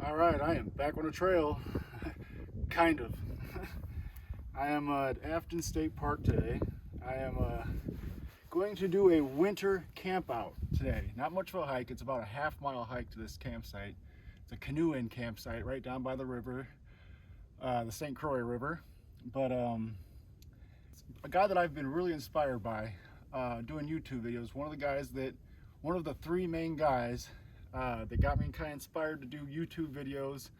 All right, I am back on the trail, kind of. I am at Afton State Park today. I am going to do a winter camp out today. Not much of a hike, it's about a half-mile hike to this campsite. It's a canoeing campsite right down by the river, the St. Croix River. But a guy that I've been really inspired by doing YouTube videos, one of the three main guys that got me kind of inspired to do YouTube videos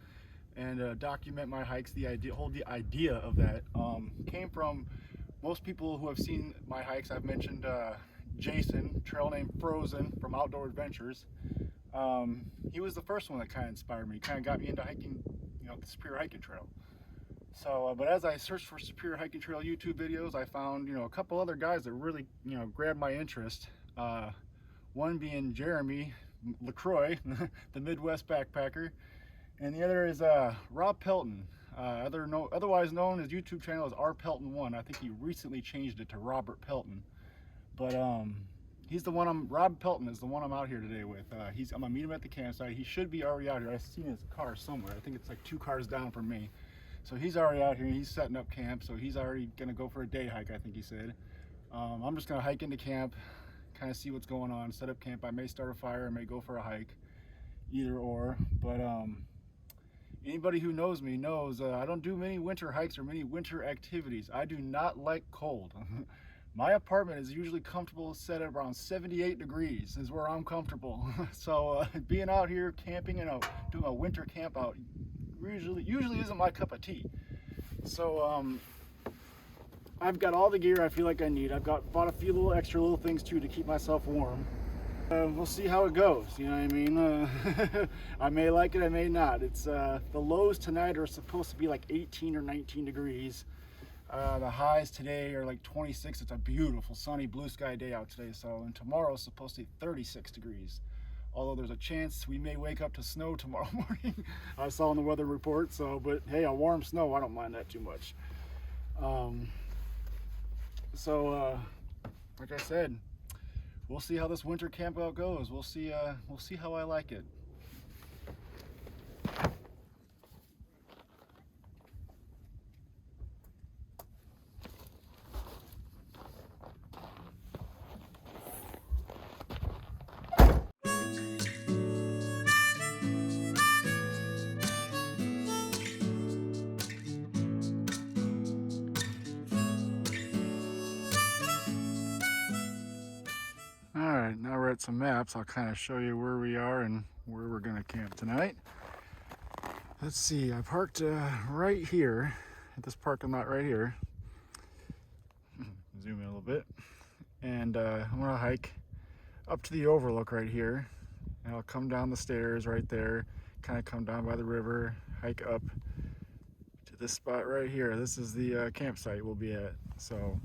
and document my hikes. The idea of that came from most people who have seen my hikes. I've mentioned Jason, trail name Frozen from Outdoor Adventures. He was the first one that kind of inspired me, kind of got me into hiking, the Superior Hiking Trail. So, but as I searched for Superior Hiking Trail YouTube videos, I found, a couple other guys that really, grabbed my interest. One being Jeremy LaCroix, the Midwest backpacker, and the other is Rob Pelton, otherwise known as YouTube channel as R Pelton 1. I think he recently changed it to Robert Pelton, but he's the one Rob Pelton is the one I'm out here today with. I'm gonna meet him at the campsite. He should be already out here. I've seen his car somewhere. I think it's like 2 cars down from me. So he's already out here. He's setting up camp. So he's already gonna go for a day hike, I think he said. I'm just gonna hike into camp, kind of see what's going on, set up camp. I may start a fire, I may go for a hike, either or. But anybody who knows me knows I don't do many winter hikes or many winter activities. I do not like cold. My apartment is usually comfortable, set at around 78 degrees is where I'm comfortable. So being out here camping and doing a winter camp out usually isn't my cup of tea. So I've got all the gear I feel like I need. I've bought a few little things too to keep myself warm. We'll see how it goes, you know what I mean? I may like it, I may not. It's the lows tonight are supposed to be like 18 or 19 degrees. The highs today are like 26. It's a beautiful sunny blue sky day out today. So, and tomorrow's supposed to be 36 degrees. Although there's a chance we may wake up to snow tomorrow morning. I saw in the weather report. So, but hey, a warm snow, I don't mind that too much. Like I said, we'll see how this winter camp out goes. We'll see how I like it. Alright, now we're at some maps. I'll kind of show you where we are and where we're going to camp tonight. Let's see, I parked right here, at this parking lot right here. Zoom in a little bit. And I'm going to hike up to the overlook right here. And I'll come down the stairs right there, kind of come down by the river, hike up to this spot right here. This is the campsite we'll be at. So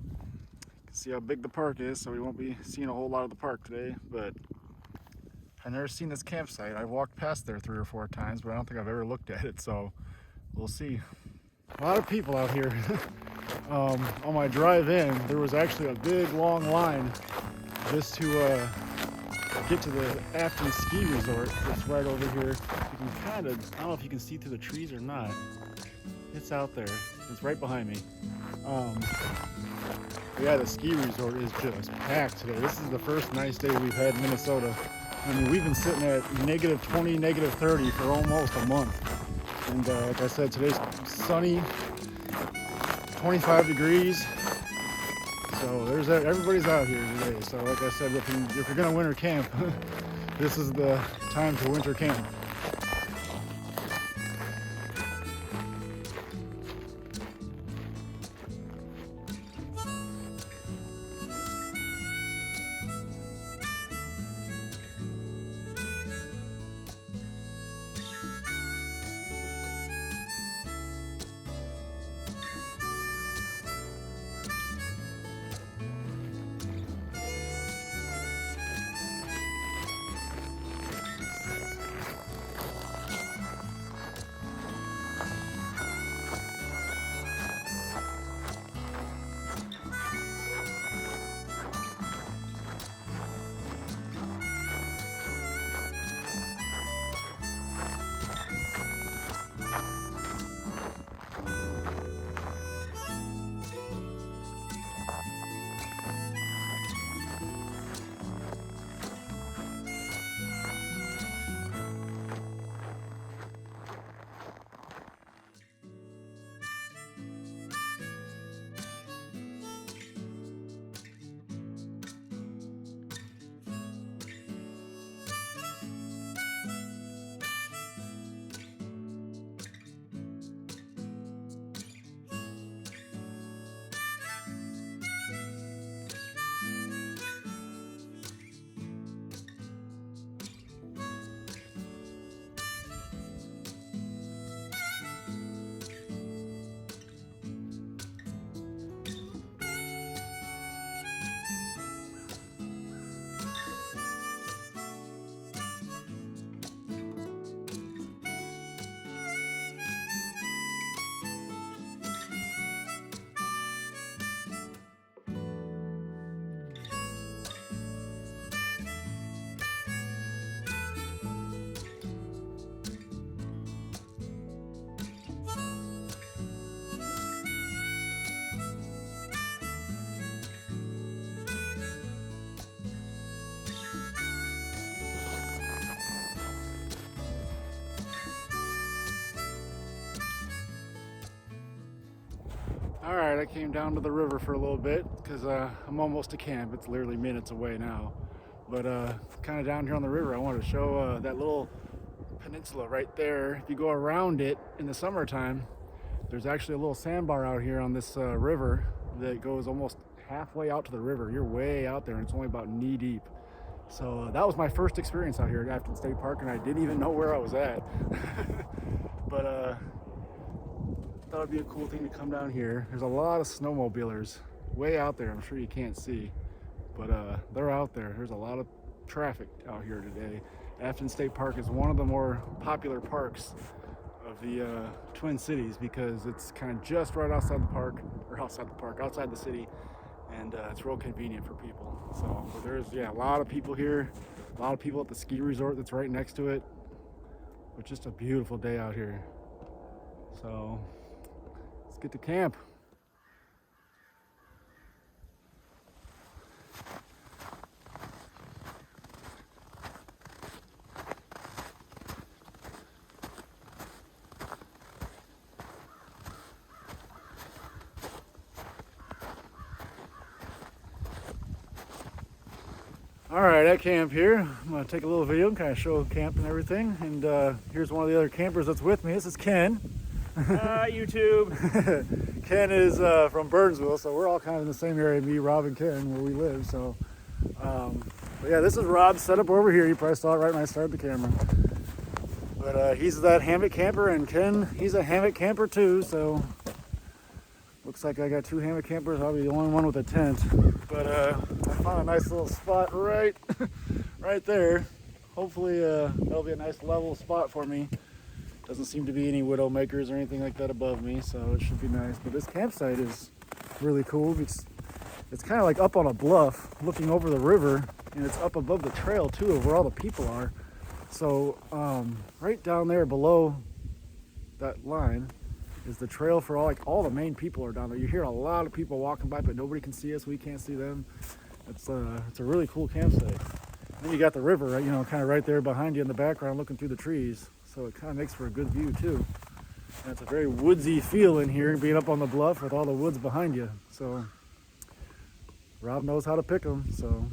see how big the park is, so we won't be seeing a whole lot of the park today, but I've never seen this campsite. I've walked past there 3 or 4 times, but I don't think I've ever looked at it, so we'll see. A lot of people out here. On my drive in, there was actually a big long line just to get to the Afton ski resort. It's right over here. You can kind of, I don't know if you can see through the trees or not. It's out there. It's right behind me. Yeah, the ski resort is just packed today. This is the first nice day we've had in Minnesota. I mean, we've been sitting at -20, -30 for almost a month. And like I said, today's sunny, 25 degrees. So everybody's out here today. So like I said, if you're gonna winter camp, this is the time to winter camp. All right, I came down to the river for a little bit because I'm almost to camp. It's literally minutes away now. But kind of down here on the river, I wanted to show that little peninsula right there. If you go around it in the summertime, there's actually a little sandbar out here on this river that goes almost halfway out to the river. You're way out there, and it's only about knee deep. So that was my first experience out here at Afton State Park, and I didn't even know where I was at. But thought it'd be a cool thing to come down here. There's a lot of snowmobilers way out there. I'm sure you can't see, but they're out there. There's a lot of traffic out here today. Afton State Park is one of the more popular parks of the Twin Cities because it's kind of just right outside the city, and it's real convenient for people. So there's a lot of people here, a lot of people at the ski resort that's right next to it. It's just a beautiful day out here. So let's get to camp. All right, at camp here, I'm gonna take a little video and kind of show camp and everything. And here's one of the other campers that's with me. This is Ken. YouTube. Ken is from Burnsville, so we're all kind of in the same area, me, Rob, and Ken, where we live. So, but yeah, this is Rob's setup over here. You probably saw it right when I started the camera. But he's that hammock camper, and Ken, he's a hammock camper too. So, looks like I got two hammock campers. I'll be the only one with a tent. But I found a nice little spot right there. Hopefully that'll be a nice level spot for me. Doesn't seem to be any widow makers or anything like that above me, so it should be nice. But this campsite is really cool. It's kind of like up on a bluff looking over the river, and it's up above the trail too of where all the people are. So right down there below that line is the trail for all the main people are down there. You hear a lot of people walking by, but nobody can see us. We can't see them. It's a really cool campsite. Then you got the river, right, kind of right there behind you in the background, looking through the trees. So it kind of makes for a good view too. And it's a very woodsy feel in here, being up on the bluff with all the woods behind you. So Rob knows how to pick them. So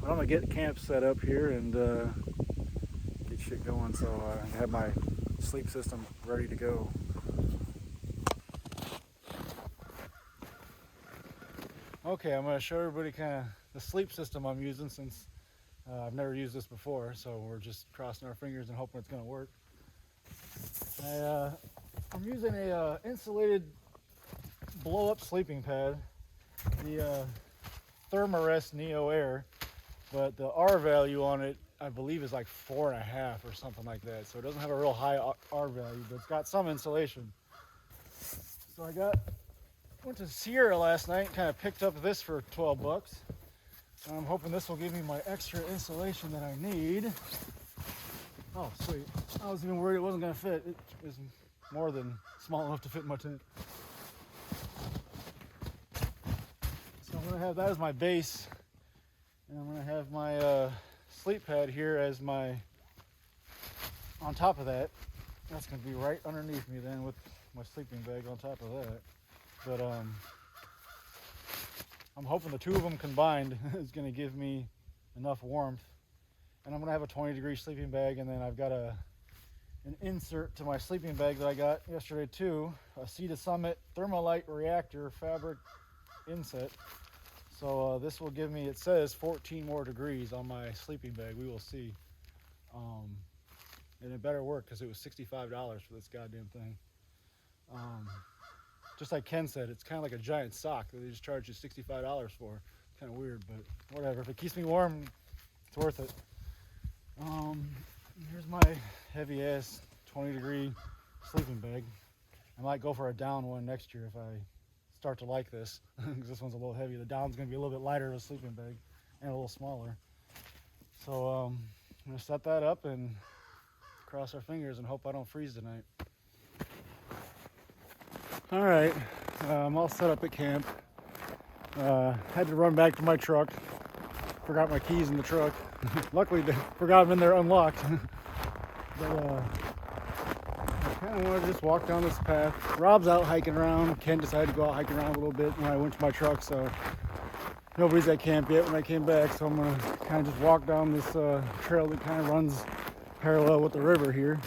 I'm gonna get camp set up here and get shit going. So I have my sleep system ready to go. Okay, I'm gonna show everybody kind of the sleep system I'm using since I've never used this before, so we're just crossing our fingers and hoping it's going to work. I'm using a insulated blow-up sleeping pad, the Thermarest Neo Air, but the R value on it, I believe, is like 4.5 or something like that. So it doesn't have a real high R value, but it's got some insulation. So went to Sierra last night and kind of picked up this for 12 bucks. I'm hoping this will give me my extra insulation that I need. Oh, sweet. I was even worried it wasn't going to fit. It is more than small enough to fit in my tent. So I'm going to have that as my base. And I'm going to have my sleep pad here as on top of that. That's going to be right underneath me then with my sleeping bag on top of that. But I'm hoping the two of them combined is going to give me enough warmth. And I'm going to have a 20-degree sleeping bag, and then I've got an insert to my sleeping bag that I got yesterday too, a Sea to Summit Thermalite Reactor fabric inset. So this will give me, it says 14 more degrees on my sleeping bag. We will see. And it better work because it was $65 for this goddamn thing. Just like Ken said, it's kind of like a giant sock that they just charge you $65 for. It's kind of weird, but whatever. If it keeps me warm, it's worth it. Here's my heavy-ass 20-degree sleeping bag. I might go for a down one next year if I start to like this, because this one's a little heavy. The down's going to be a little bit lighter of a sleeping bag and a little smaller. So I'm going to set that up and cross our fingers and hope I don't freeze tonight. All right, I'm all set up at camp. Had to run back to my truck. Forgot my keys in the truck. Luckily, forgot them in there unlocked. But kind of wanted to just walk down this path. Rob's out hiking around. Ken decided to go out hiking around a little bit when I went to my truck, so nobody's at camp yet when I came back, so I'm going to kind of just walk down this trail that kind of runs parallel with the river here.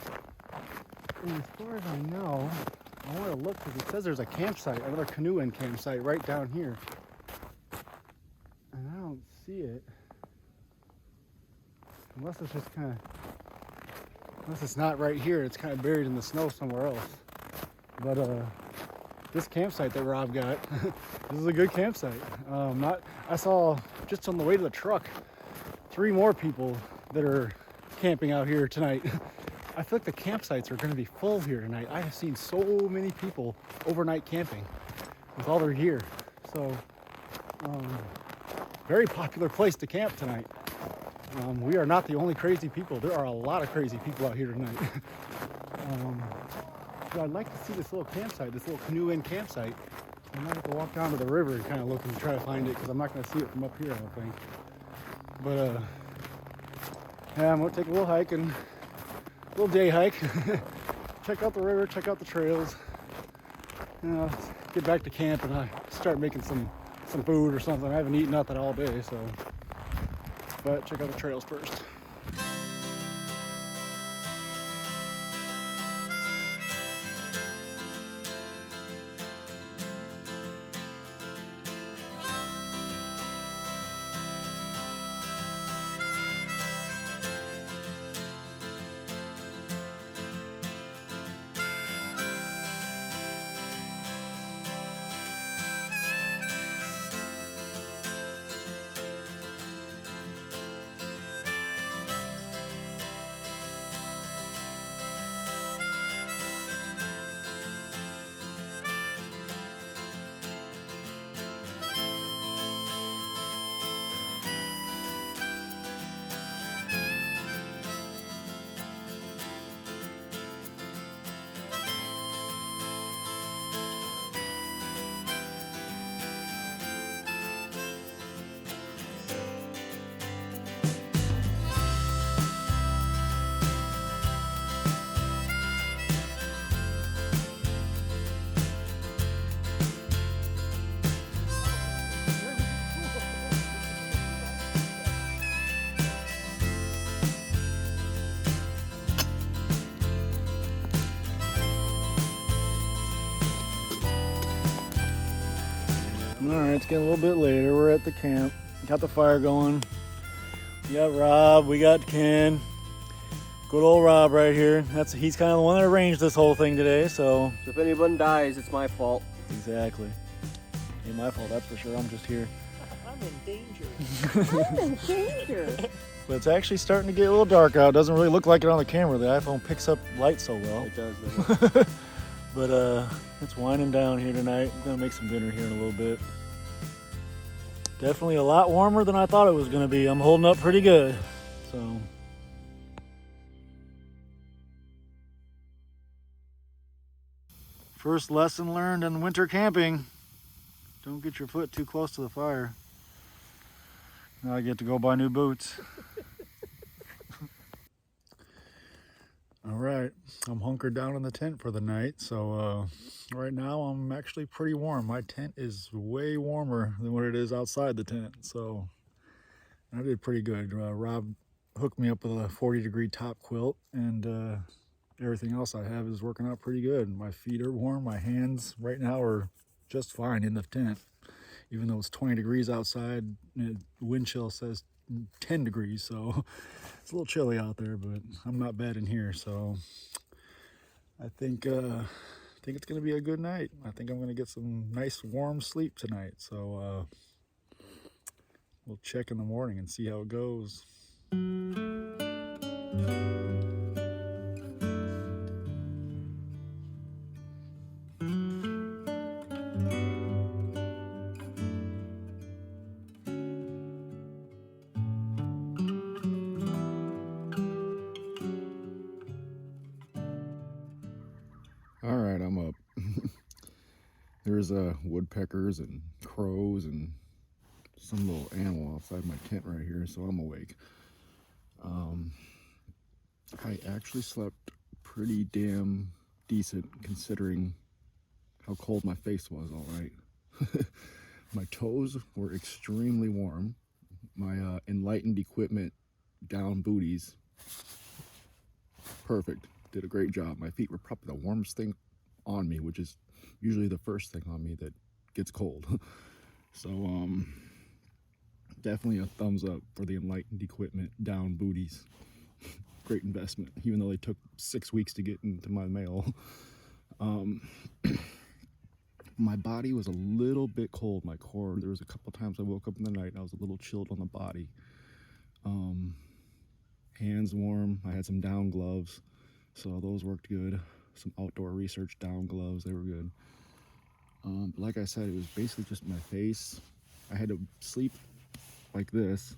And as far as I know, I want to look because it says there's a campsite, another canoeing campsite right down here. And I don't see it. Unless it's just kind of, unless it's not right here, it's kind of buried in the snow somewhere else. But this campsite that Rob got, this is a good campsite. I saw just on the way to the truck 3 more people that are camping out here tonight. I feel like the campsites are going to be full here tonight. I have seen so many people overnight camping with all their gear. So, very popular place to camp tonight. We are not the only crazy people. There are a lot of crazy people out here tonight. But I'd like to see this little campsite, this little canoe-in campsite. I might have to walk down to the river and kind of look and try to find it because I'm not going to see it from up here, I don't think. But, yeah, I'm going to take a little hike and a little day hike. Check out the river, check out the trails. You know, get back to camp and start making some food or something. I haven't eaten nothing all day, so. But check out the trails first. Alright, it's getting a little bit later. We're at the camp. Got the fire going. We got Rob, we got Ken. Good old Rob right here. He's kind of the one that arranged this whole thing today, so. If anyone dies, it's my fault. Exactly. Ain't my fault, that's for sure. I'm just here. I'm in danger. I'm in danger. But it's actually starting to get a little dark out. It doesn't really look like it on the camera. The iPhone picks up light so well. It does. But it's winding down here tonight. I'm gonna make some dinner here in a little bit. Definitely a lot warmer than I thought it was gonna be. I'm holding up pretty good. So. First lesson learned in winter camping. Don't get your foot too close to the fire. Now I get to go buy new boots. All right, I'm hunkered down in the tent for the night. So right now I'm actually pretty warm. My tent is way warmer than what it is outside the tent. So I did pretty good. Rob hooked me up with a 40-degree top quilt, and everything else I have is working out pretty good. My feet are warm. My hands right now are just fine in the tent. Even though it's 20 degrees outside, the wind chill says 10 degrees, so it's a little chilly out there, but I'm not bad in here, so I think it's gonna be a good night. I think I'm gonna get some nice warm sleep tonight, so we'll check in the morning and see how it goes. All right, I'm up. There's woodpeckers and crows and some little animal outside my tent right here, so I'm awake. I actually slept pretty damn decent considering how cold my face was, all right. My toes were extremely warm. My Enlightened equipment down booties, perfect. Did a great job. My feet were probably the warmest thing on me, which is usually the first thing on me that gets cold. So definitely a thumbs up for the Enlightened equipment down booties. Great investment, even though they took 6 weeks to get into my mail. My body was a little bit cold, my core. There was a couple times I woke up in the night and I was a little chilled on the body. Hands warm. I had some down gloves, so those worked good. Some outdoor research down gloves, they were good. But like I said, it was basically just my face. I had to sleep like this,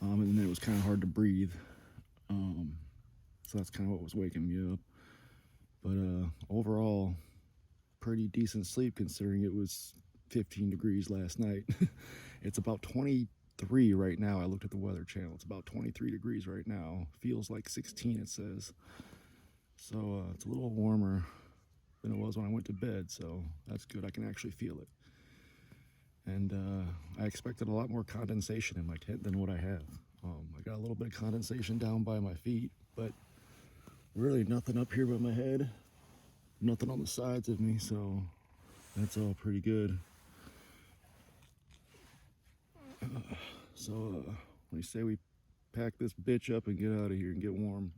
and then it was kind of hard to breathe. So that's kind of what was waking me up. But overall, pretty decent sleep considering it was 15 degrees last night. It's about 23 right now. I looked at the Weather Channel. It's about 23 degrees right now. Feels like 16, it says. So it's a little warmer than it was when I went to bed, so that's good. I can actually feel it. And I expected a lot more condensation in my tent than what I have. I got a little bit of condensation down by my feet, but really nothing up here by my head, nothing on the sides of me, so that's all pretty good. So what do you say we pack this bitch up and get out of here and get warm?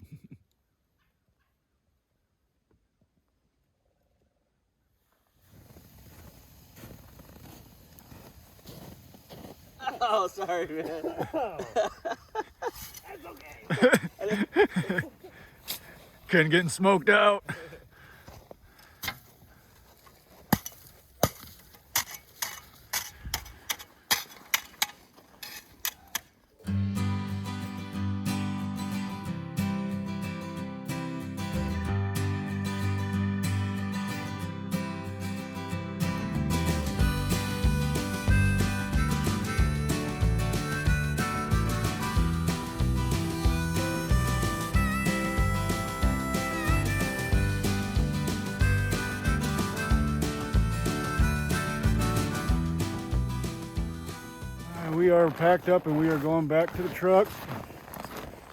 Oh, sorry, man. That's okay. Ken getting smoked out. We are packed up and we are going back to the truck.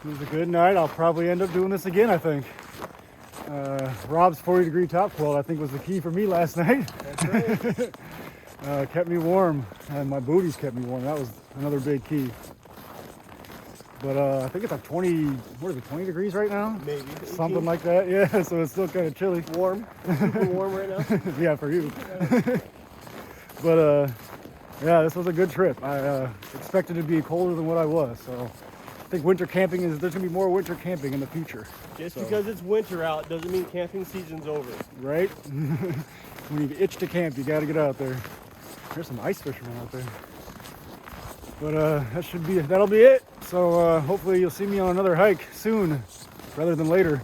It was a good night. I'll probably end up doing this again, I think. Rob's 40-degree top quilt, I think, was the key for me last night. That's right. Kept me warm, and my booties kept me warm. That was another big key. But I think it's like 20, what is it, 20 degrees right now? Maybe. Something like that, yeah, so it's still kind of chilly. Warm. Super warm right now. Yeah, for you. But yeah, this was a good trip. I expected to be colder than what I was, so I think winter camping there's gonna be more winter camping in the future. Just because it's winter out doesn't mean camping season's over. Right? When you itch to camp, you gotta get out there. There's some ice fishermen out there. But that'll be it. So hopefully you'll see me on another hike soon, rather than later.